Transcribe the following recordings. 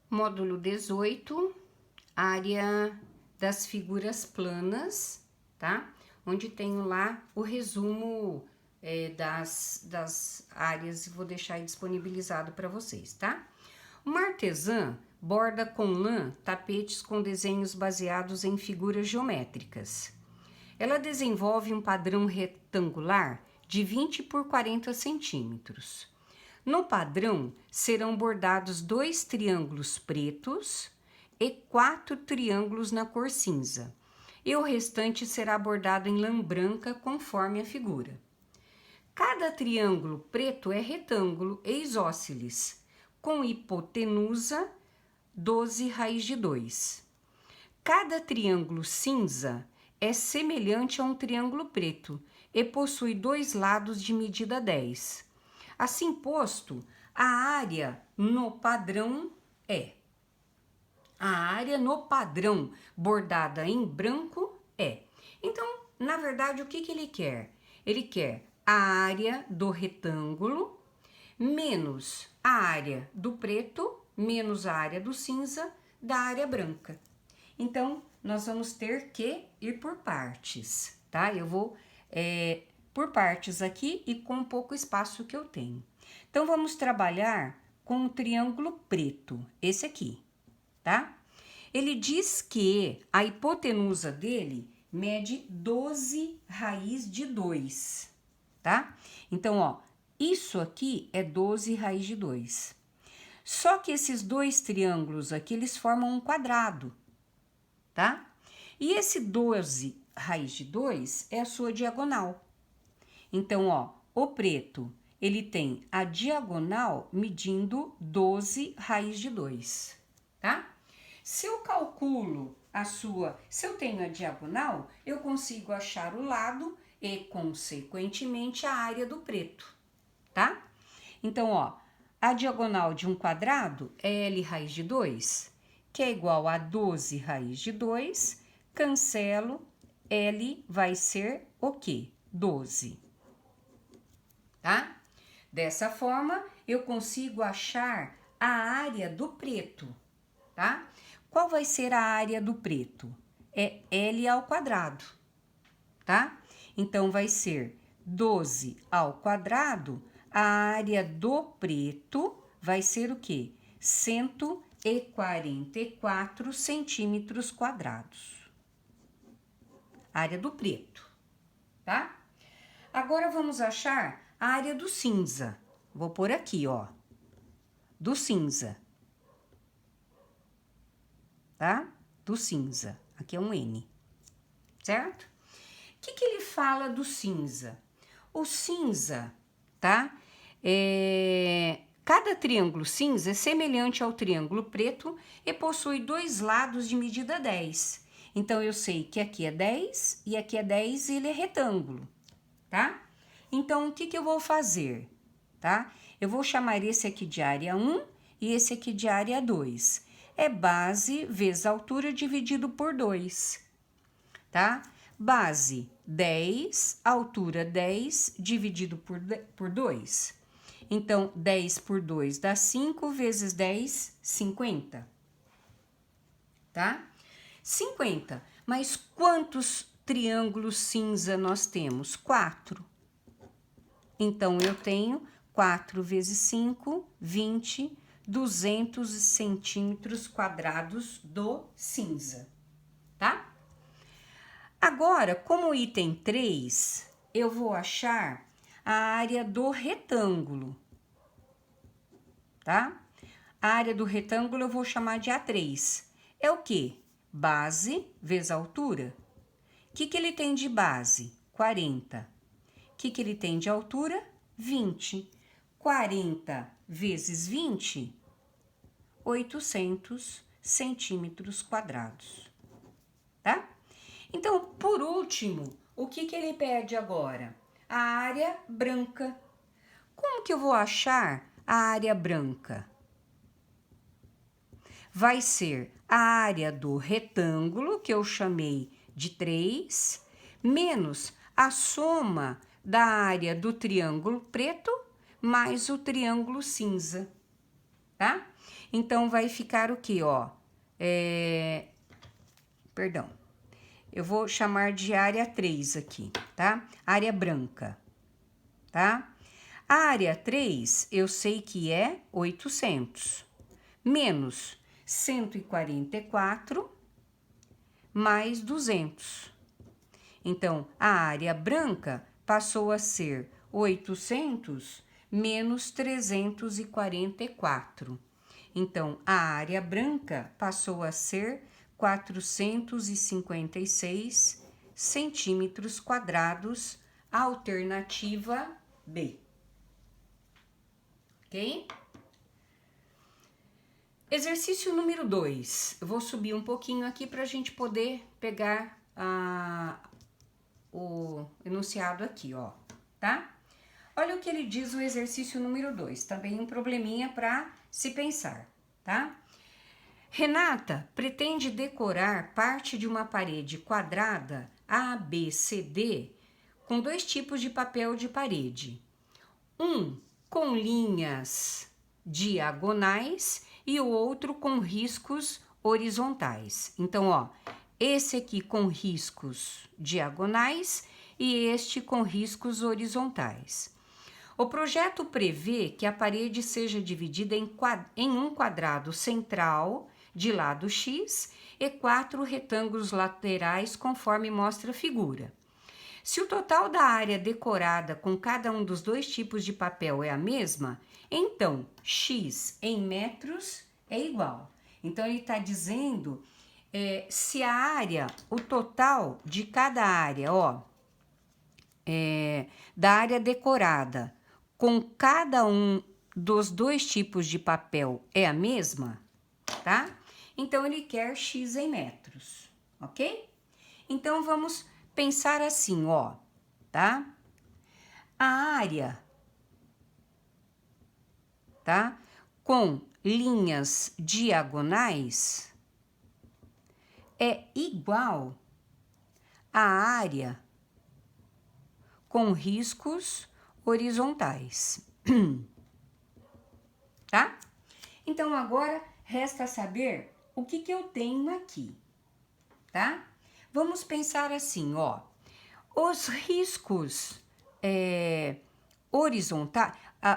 Módulo 18, área das figuras planas, tá? Onde tenho lá o resumo das áreas, vou deixar aí disponibilizado para vocês, tá? Uma artesã borda com lã tapetes com desenhos baseados em figuras geométricas. Ela desenvolve um padrão retangular de 20 por 40 centímetros. No padrão, serão bordados 2 triângulos pretos e 4 triângulos na cor cinza, e o restante será bordado em lã branca conforme a figura. Cada triângulo preto é retângulo e isósceles, com hipotenusa 12 raiz de 2. Cada triângulo cinza é semelhante a um triângulo preto e possui 2 lados de medida 10. Assim posto, a área no padrão bordada em branco é. Então, na verdade, o que ele quer? Ele quer a área do retângulo menos a área do preto, menos a área do cinza, da área branca. Então, nós vamos ter que ir por partes, tá? Eu vou por partes aqui e com pouco espaço que eu tenho. Então, vamos trabalhar com o triângulo preto, esse aqui, tá? Ele diz que a hipotenusa dele mede 12 raiz de 2, tá? Então, ó, isso aqui é 12 raiz de 2. Só que esses dois triângulos aqui, eles formam um quadrado, tá? E esse 12 raiz de 2 é a sua diagonal. Então, ó, o preto, ele tem a diagonal medindo 12 raiz de 2, tá? Se eu calculo se eu tenho a diagonal, eu consigo achar o lado e, consequentemente, a área do preto, tá? Então, ó, a diagonal de um quadrado é L raiz de 2, que é igual a 12 raiz de 2, cancelo, L vai ser o quê? 12. Tá? Dessa forma, eu consigo achar a área do preto, tá? Qual vai ser a área do preto? É L ao quadrado, tá? Então, vai ser 12 ao quadrado, a área do preto vai ser o quê? 144 centímetros quadrados. Área do preto, tá? Agora, vamos achar a área do cinza. Vou pôr aqui, ó, do cinza, tá? Do cinza. Aqui é um N, certo? O que ele fala do cinza? O cinza, tá? Cada triângulo cinza é semelhante ao triângulo preto e possui 2 lados de medida 10. Então, eu sei que aqui é 10 e aqui é 10 e ele é retângulo, tá? Então, o que eu vou fazer, tá? Eu vou chamar esse aqui de área 1 e esse aqui de área 2. É base vezes altura dividido por 2, tá? Base 10, altura 10, dividido por 2. Então, 10 por 2 dá 5, vezes 10, 50. Tá? 50. Mas quantos triângulos cinza nós temos? 4. Então, eu tenho 4 vezes 5, 20, 200 centímetros quadrados do cinza, tá? Agora, como item 3, eu vou achar a área do retângulo, tá? A área do retângulo eu vou chamar de A3. É o quê? Base vezes altura. O que ele tem de base? 40. O que ele tem de altura? 20. 40 vezes 20, 800 centímetros quadrados, tá? Então, por último, o que ele pede agora? A área branca. Como que eu vou achar a área branca? Vai ser a área do retângulo, que eu chamei de 3, menos a soma da área do triângulo preto mais o triângulo cinza. tá? Então, vai ficar o quê, ó? Perdão. Eu vou chamar de área 3 aqui, tá? Área branca, tá? A área 3, eu sei que é 800, menos 144, mais 200. Então, a área branca passou a ser 800 menos 344. Então, a área branca passou a ser 456 centímetros quadrados, alternativa B. Ok? Exercício número 2. Eu vou subir um pouquinho aqui para a gente poder pegar o enunciado aqui, ó, tá? Olha o que ele diz o exercício número 2. Também um probleminha para se pensar, tá? Renata pretende decorar parte de uma parede quadrada ABCD com 2 tipos de papel de parede. Um com linhas diagonais e o outro com riscos horizontais. Então, ó, esse aqui com riscos diagonais e este com riscos horizontais. O projeto prevê que a parede seja dividida em um quadrado central de lado X e 4 retângulos laterais, conforme mostra a figura. Se o total da área decorada com cada um dos 2 tipos de papel é a mesma, então X em metros é igual. Então, ele está dizendo se a área, o total de cada área, ó, da área decorada com cada um dos 2 tipos de papel é a mesma, tá? Então, ele quer X em metros, ok? Então, vamos pensar assim, ó, tá? A área, tá? Com linhas diagonais é igual à área com riscos horizontais, tá? Então, agora resta saber o que eu tenho aqui, tá? Vamos pensar assim, ó. Os riscos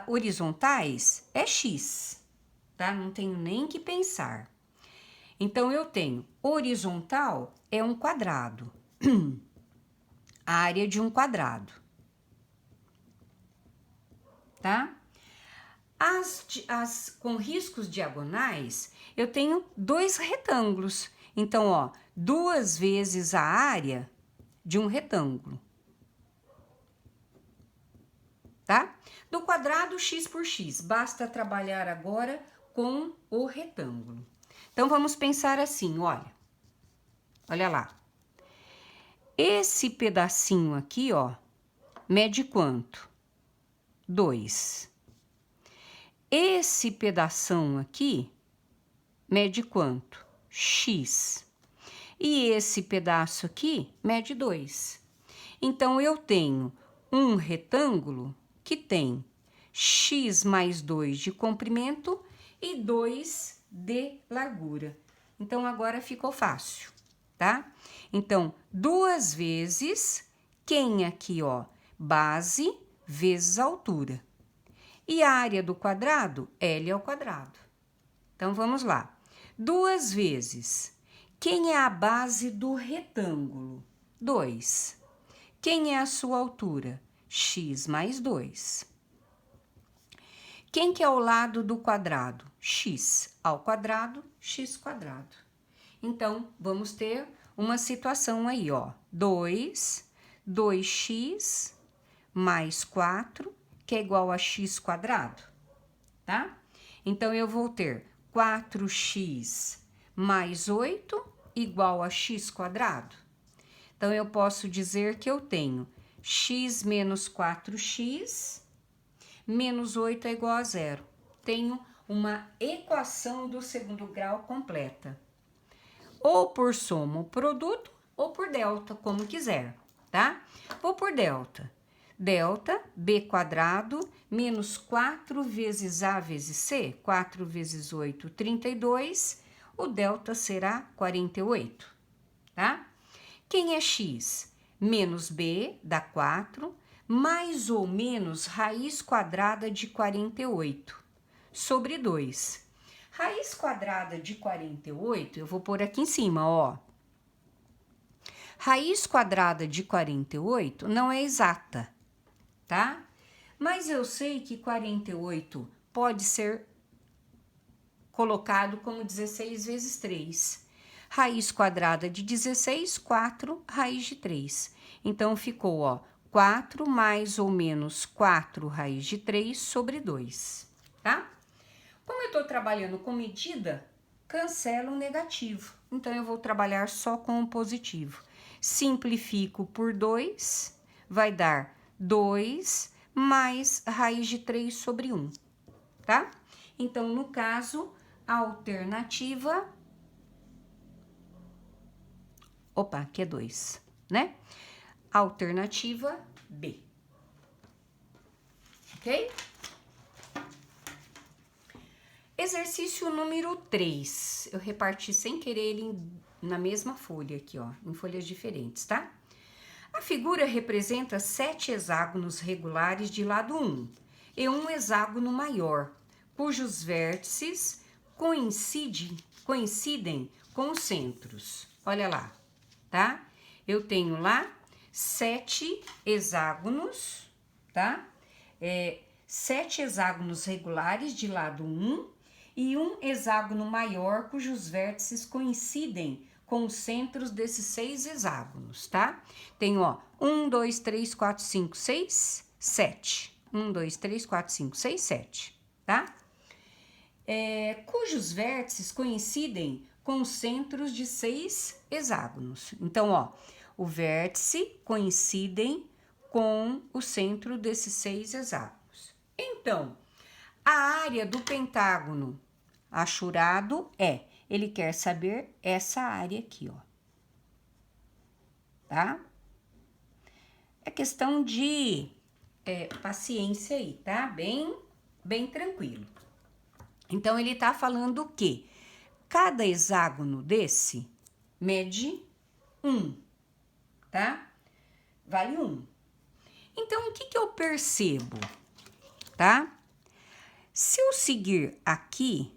horizontais é X, tá? Não tenho nem que pensar. Então, eu tenho horizontal é um quadrado, a área de um quadrado, tá? As com riscos diagonais, eu tenho 2 retângulos. Então, ó, 2 vezes a área de um retângulo, tá? Do quadrado, X por X. Basta trabalhar agora com o retângulo. Então, vamos pensar assim, olha. Olha lá. Esse pedacinho aqui, ó, mede quanto? 2. Esse pedação aqui mede quanto? X. E esse pedaço aqui mede 2. Então, eu tenho um retângulo que tem X mais 2 de comprimento e 2 de largura. Então, agora ficou fácil, tá? Então, 2 vezes, quem aqui, ó? Base vezes altura. E a área do quadrado? L ao quadrado. Então, vamos lá. 2 vezes. Quem é a base do retângulo? 2. Quem é a sua altura? X mais 2. Quem que é o lado do quadrado? X ao quadrado, X quadrado. Então, vamos ter uma situação aí, ó. 2x mais 4, que é igual a x quadrado, tá? Então, eu vou ter 4x mais 8 igual a x quadrado. Então, eu posso dizer que eu tenho x menos 4x menos 8 é igual a 0. Tenho uma equação do segundo grau completa. Ou por soma ou produto, ou por delta, como quiser, tá? Vou por delta. delta, b quadrado, menos 4 vezes a vezes c, 4 vezes 8, 32, o delta será 48, tá? Quem é x? Menos b dá 4, mais ou menos raiz quadrada de 48, sobre 2. Raiz quadrada de 48, eu vou pôr aqui em cima, ó. Raiz quadrada de 48 não é exata, tá? Mas eu sei que 48 pode ser colocado como 16 vezes 3. Raiz quadrada de 16, 4, raiz de 3. Então, ficou, ó, 4 mais ou menos 4 raiz de 3 sobre 2, tá? Como eu tô trabalhando com medida, cancelo o negativo. Então, eu vou trabalhar só com o positivo. Simplifico por 2, vai dar 2 mais raiz de 3 sobre 1, tá? Então, no caso, a alternativa... Opa, aqui é 2, né? Alternativa B. Ok? Exercício número 3. Eu reparti sem querer ele na mesma folha aqui, ó, em folhas diferentes, tá? A figura representa 7 hexágonos regulares de lado 1 e um hexágono maior, cujos vértices coincidem com os centros. Olha lá, tá? Eu tenho lá 7 hexágonos, tá? 7 hexágonos regulares de lado 1 e um hexágono maior cujos vértices coincidem com os centros desses 6 hexágonos, tá? Tenho, ó, 1, 2, 3, 4, 5, 6, 7. 1, 2, 3, 4, 5, 6, 7, tá? Cujos vértices coincidem com os centros de 6 hexágonos. Então, ó, o vértice coincidem com o centro desses 6 hexágonos. Então, a área do pentágono achurado ele quer saber essa área aqui, ó. Tá? É questão de paciência aí, tá? Bem tranquilo. Então, ele tá falando que cada hexágono desse mede 1, tá? Vale 1. Então, o que eu percebo, tá? Se eu seguir aqui,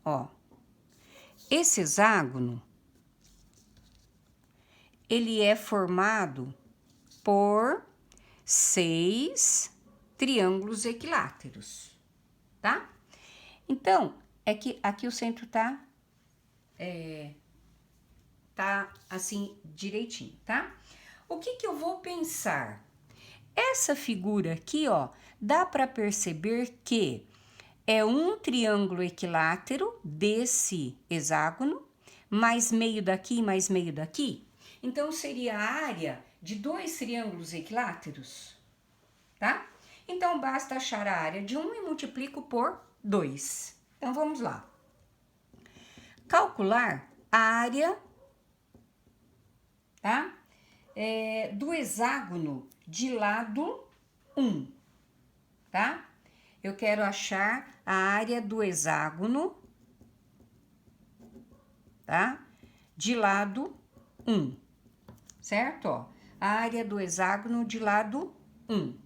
ó, esse hexágono, ele é formado por 6 triângulos equiláteros, tá? Então, é que aqui o centro tá assim direitinho, tá? O que eu vou pensar? Essa figura aqui, ó, dá para perceber que é um triângulo equilátero desse hexágono, mais meio daqui, mais meio daqui. Então, seria a área de 2 triângulos equiláteros, tá? Então, basta achar a área de um e multiplico por 2. Então, vamos lá. Calcular a área, tá? Do hexágono de lado 1, tá? Eu quero achar a área do hexágono, tá? De lado 1, certo? Ó, a área do hexágono de lado 1.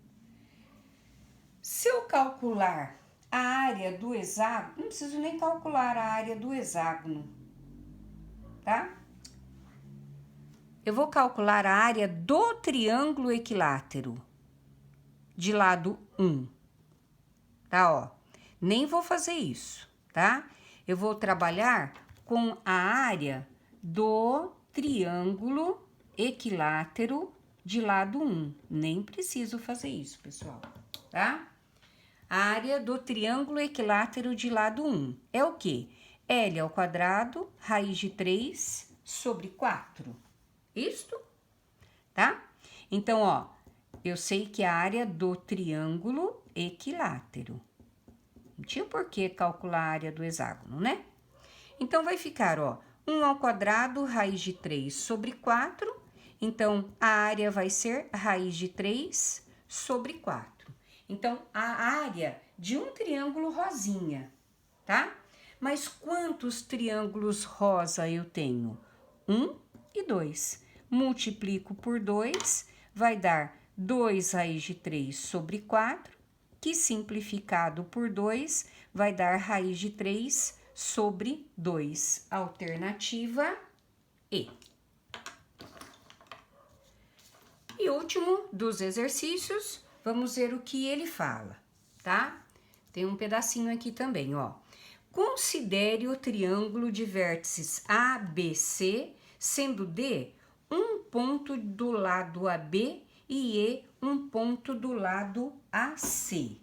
Se eu calcular a área do hexágono, não preciso nem calcular a área do hexágono, tá? Eu vou calcular a área do triângulo equilátero de lado 1, tá? Ó, nem vou fazer isso, tá? Eu vou trabalhar com a área do triângulo equilátero de lado 1. Nem preciso fazer isso, pessoal, tá? A área do triângulo equilátero de lado 1 é o quê? L ao quadrado, raiz de 3 sobre 4. Isto? Tá? Então, ó, eu sei que a área do triângulo equilátero. Não tinha por que calcular a área do hexágono, né? Então, vai ficar, ó, 1 ao quadrado, raiz de 3 sobre 4. Então, a área vai ser raiz de 3 sobre 4. Então, a área de um triângulo rosinha, tá? Mas quantos triângulos rosa eu tenho? 1 e 2. Multiplico por 2, vai dar 2 raiz de 3 sobre 4, que simplificado por 2 vai dar raiz de 3 sobre 2. Alternativa E. E último dos exercícios, vamos ver o que ele fala, tá? Tem um pedacinho aqui também, ó. Considere o triângulo de vértices ABC, sendo D um ponto do lado AB e E um ponto do lado AC,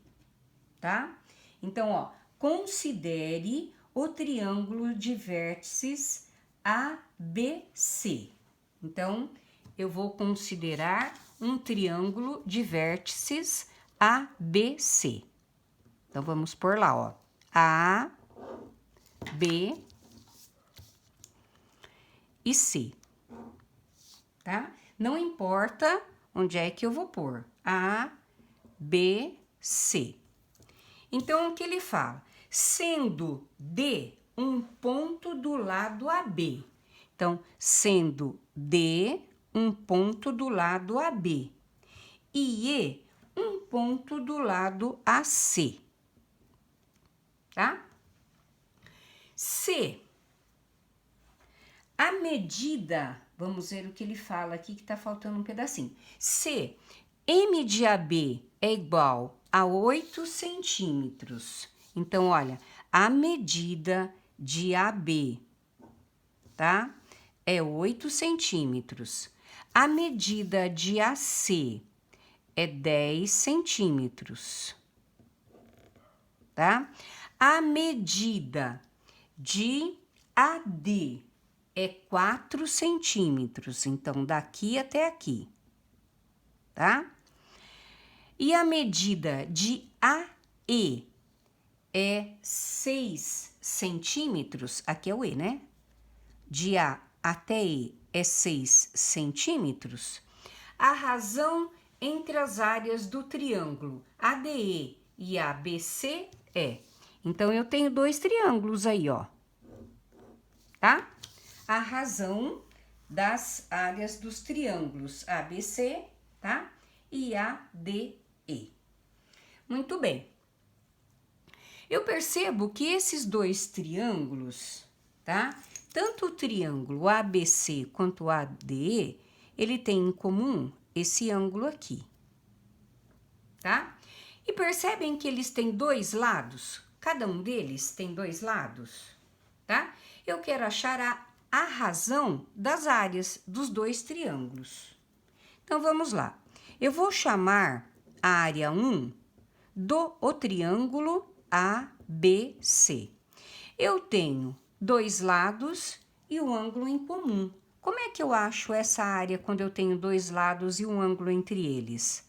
tá? Então, ó, considere o triângulo de vértices ABC. Então, eu vou considerar um triângulo de vértices ABC. Então, vamos por lá, ó. A, B e C, tá? Não importa onde é que eu vou pôr. A, B, C. Então, o que ele fala? Sendo D um ponto do lado AB. Então, sendo D um ponto do lado AB e E um ponto do lado AC, tá? Se a medida, vamos ver o que ele fala aqui que tá faltando um pedacinho. Se M de AB é igual a 8 centímetros, então, olha, a medida de AB, tá? É 8 centímetros. A medida de AC é 10 centímetros, tá? A medida de AD é 4 centímetros, então, daqui até aqui, tá? E a medida de AE é 6 centímetros, aqui é o E, né? De A até E é 6 centímetros. A razão entre as áreas do triângulo ADE e ABC é... Então, eu tenho dois triângulos aí, ó, tá? A razão das áreas dos triângulos ABC, tá? E ADE. Muito bem. Eu percebo que esses dois triângulos, tá? Tanto o triângulo ABC quanto o ADE, ele tem em comum esse ângulo aqui, tá? E percebem que eles têm dois lados? Cada um deles tem dois lados, tá? Eu quero achar a razão das áreas dos dois triângulos. Então, vamos lá. Eu vou chamar a área 1 do triângulo ABC. Eu tenho dois lados e um ângulo em comum. Como é que eu acho essa área quando eu tenho dois lados e um ângulo entre eles?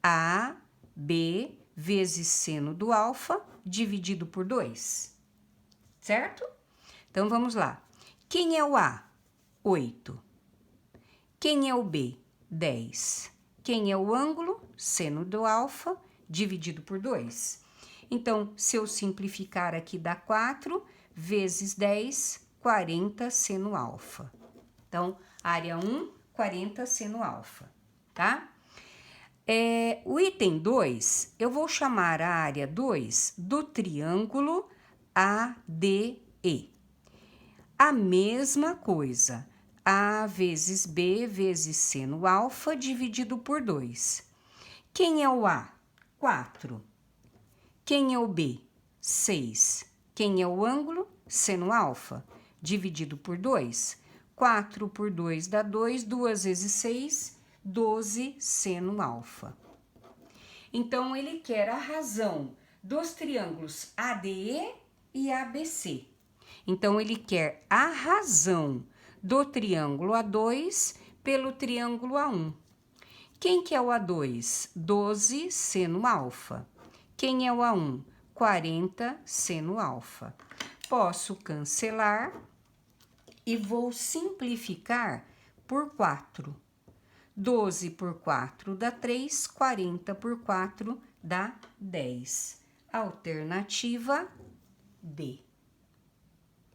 A, B vezes seno do alfa dividido por 2, certo? Então, vamos lá. Quem é o A? 8. Quem é o B? 10. Quem é o ângulo? Seno do alfa dividido por 2. Então, se eu simplificar aqui, dá 4 vezes 10, 40 seno alfa. Então, área 1, 40 seno alfa, tá? O item 2, eu vou chamar a área 2 do triângulo ADE. A mesma coisa, A vezes B vezes seno alfa dividido por 2. Quem é o A? 4. Quem é o B? 6. Quem é o ângulo? Seno alfa dividido por 2. 4 por 2 dá 2, 2 vezes 6, 12 seno alfa. Então, ele quer a razão dos triângulos ADE e ABC. Então, ele quer a razão do triângulo A2 pelo triângulo A1. Quem que é o A2? 12 seno alfa. Quem é o A1? 40 seno alfa. Posso cancelar e vou simplificar por 4. 12 por 4 dá 3, 40 por 4 dá 10. Alternativa D.